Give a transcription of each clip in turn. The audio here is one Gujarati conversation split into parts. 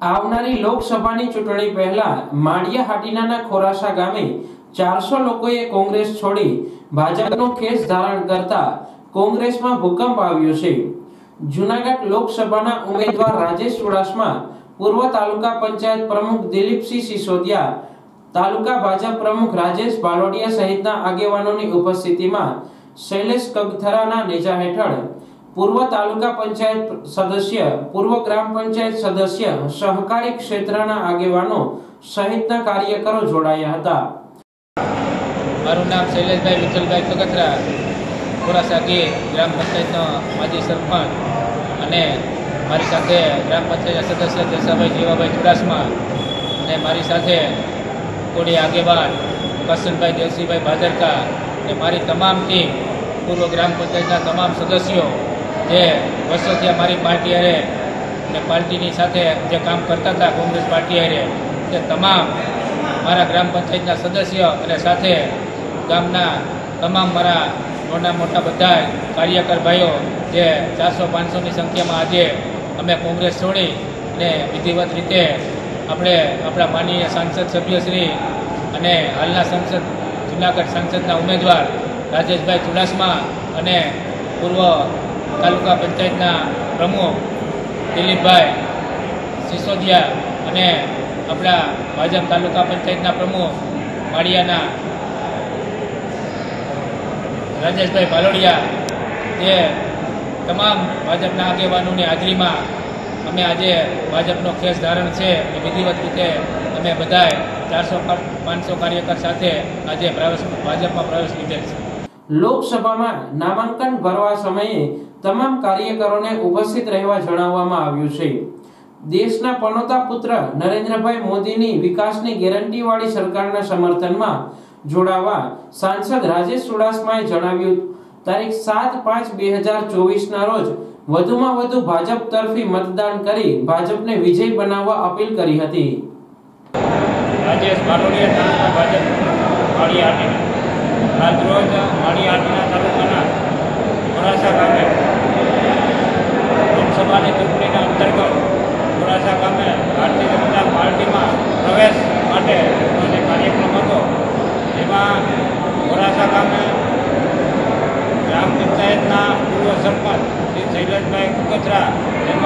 આવનારી લોકસભાની ચૂંટણી પહેલા માળિયા હાટીનાના ખોરાસા ગામે 400 લોકોએ કોંગ્રેસ છોડી ભાજપનો ખેસ ધારણ કરતા કોંગ્રેસમાં ભૂકંપ આવ્યો છે। જૂનાગઢ લોકસભાના ઉમેદવાર રાજેશ ચુડાસમા, પૂર્વ તાલુકા પંચાયત પ્રમુખ દિલીપસિંહ સિસોદિયા, તાલુકા ભાજપ પ્રમુખ રાજેશ બાલોડિયા સહિતના આગેવાનોની ઉપસ્થિતિમાં શૈલેષ કગથરાના નેજા હેઠળ પૂર્વ તાલુકા પંચાયત સદસ્ય, પૂર્વ ગ્રામ પંચાયત સદસ્ય, સહકારી ક્ષેત્રના આગેવાનો સહિતના કાર્યકરો જોડાયા હતા। મારું નામ શૈલેષભાઈ વિઠ્ઠલભાઈ કગથરા, ખોરાસા ગ્રામ પંચાયતનો માજી સરપંચ અને મારી સાથે ગ્રામ પંચાયતના સદસ્ય જસાભાઈ જીવાભાઈ ચુડાસમા અને મારી સાથે કોડી આગેવાન કરશનભાઈ દેવસિંહભાઈ ભાદરકા અને મારી તમામ ટીમ, પૂર્વ ગ્રામ પંચાયતના તમામ સદસ્યો જે વર્ષોથી મારી પાર્ટી હારે અને પાર્ટીની સાથે જે કામ કરતા હતા કોંગ્રેસ પાર્ટી હારે, તે તમામ મારા ગ્રામ પંચાયતના સદસ્ય અને સાથે ગામના તમામ મારા મોટા બધા કાર્યકર ભાઈઓ જે 400-500ની સંખ્યામાં આજે અમે કોંગ્રેસ છોડી અને વિધિવત રીતે આપણે આપણા માનનીય સાંસદ સભ્યશ્રી અને હાલના સંસદ જૂનાગઢ સંસદના ઉમેદવાર રાજેશભાઈ ચુડાસમા અને પૂર્વ તાલુકા પંચાયતના પ્રમુખ દિલીપભાઈ સિસોદિયા અને આપણા ભાજપ તાલુકા પંચાયતના પ્રમુખ માળિયાના રાજેશભાઈ બાલોડિયા, જે તમામ ભાજપના આગેવાનોની હાજરીમાં અમે આજે ભાજપનો ખેસ ધારણ છે એ વિધિવત રીતે અમે બધાએ 400-500 કાર્યકર સાથે આજે ભાજપમાં પ્રવેશ લીધેલ છે। લોકસભામાં નામાંકન ભરવા સમયે તમામ કાર્યકરોને ઉપસ્થિત રહેવા જણાવવામાં આવ્યું છે। દેશના પનોતા પુત્ર નરેન્દ્રભાઈ મોદીની વિકાસની ગેરંટીવાળી સરકારના સમર્થનમાં જોડાવા સાંસદ રાજેશ ચુડાસમાએ જણાવ્યું, તારીખ 7/5/2024 ના રોજ વધુમાં વધુ ભાજપ તરફી મતદાન કરી ભાજપને વિજય બનાવવા અપીલ કરી હતી। રાજેશ બાલોડિયા, તાલુકા ભાજપ માળિયા હાટીના, આજરોજ માળિયા હાટીના તાલુકાના ખોરાસા ગામે લોકસભાની ચૂંટણીના અંતર્ગત ખોરાસા ગામે ભારતીય જનતા પાર્ટીમાં પ્રવેશ માટે અને કાર્યક્રમ હતો। એમાં ખોરાસા ગામે ગ્રામ પંચાયતના પૂર્વ સરપંચ શ્રી શૈલેષભાઈ કગથરા તેમજ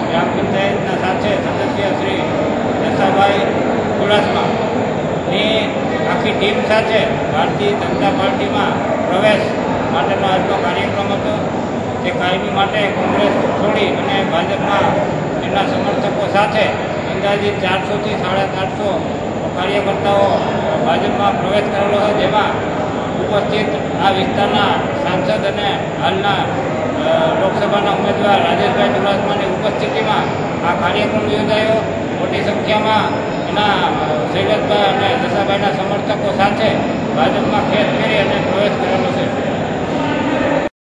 ગ્રામ પંચાયતના સાથે સદસ્ય શ્રી જસાભાઈ ચુડાસમાની આખી ટીમ સાથે ભારતીય જનતા પાર્ટીમાં પ્રવેશ માટેનો આજનો કાર્યક્રમ હતો। તે કાયમી માટે કોંગ્રેસ છોડી અને ભાજપમાં એમના સમર્થકો સાથે અંદાજિત 400થી 450 કાર્યકર્તાઓ ભાજપમાં પ્રવેશ કરેલો હતો, જેમાં ઉપસ્થિત આ વિસ્તારના સાંસદ અને હાલના લોકસભાના ઉમેદવાર રાજેશભાઈ ચુડાસમાની ઉપસ્થિતિમાં આ કાર્યક્રમ યોજાયો। મોટી સંખ્યામાં એના શૈલેષભાઈ અને જસાભાઈના સમર્થકો સાથે ભાજપમાં ખેસ કરી અને પ્રવેશ કરેલો છે।